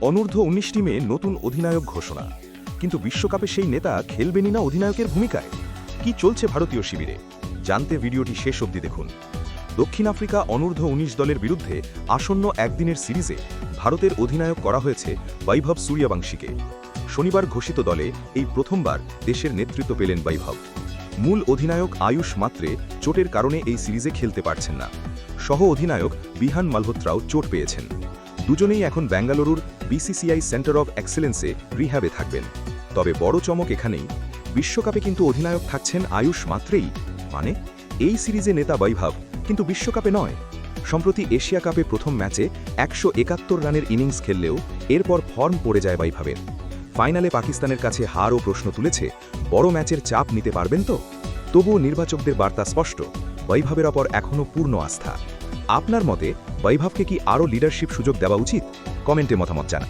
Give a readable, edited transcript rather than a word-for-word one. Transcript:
অনূর্ধ্ব-19 টিমে নতুন অধিনায়ক ঘোষণা, কিন্তু বিশ্বকাপে সেই নেতা খেলবেনই না অধিনায়কের ভূমিকায়। কি চলছে ভারতীয় শিবিরে জানতে ভিডিওটি শেষ অবধি দেখুন। দক্ষিণ আফ্রিকা অনূর্ধ্ব-19 দলের বিরুদ্ধে আসন্ন একদিনের সিরিজে ভারতের অধিনায়ক করা হয়েছে বৈভব সূর্যবংশীকে। শনিবার ঘোষিত দলে এই প্রথমবার দেশের নেতৃত্ব পেলেন বৈভব। মূল অধিনায়ক আয়ুষ মাত্রে চোটের কারণে এই সিরিজে খেলতে পারছেন না। সহ অধিনায়ক বিহান মালহোত্রাও চোট পেয়েছেন। দুজনেই এখন বেঙ্গালুরুর বিসিসিআই সেন্টার অব এক্সেলেন্সে রিহ্যাবে থাকবেন। তবে বড় চমক এখানেই, বিশ্বকাপে কিন্তু অধিনায়ক থাকছেন আয়ুষ মাত্রেই। মানে এই সিরিজে নেতা বৈভব, কিন্তু বিশ্বকাপে নয়। সম্প্রতি এশিয়া কাপে প্রথম ম্যাচে 171 রানের ইনিংস খেললেও এরপর ফর্ম পড়ে যায় বৈভবের। ফাইনালে পাকিস্তানের কাছে হার ও প্রশ্ন তুলেছে, বড় ম্যাচের চাপ নিতে পারবেন তো? তবুও নির্বাচকদের বার্তা স্পষ্ট, বৈভবের ওপর এখনও পূর্ণ আস্থা। আপনার মতে বৈভবকে কি আরও লিডারশিপ সুযোগ দেওয়া উচিত? কমেন্টে মতামত জানান।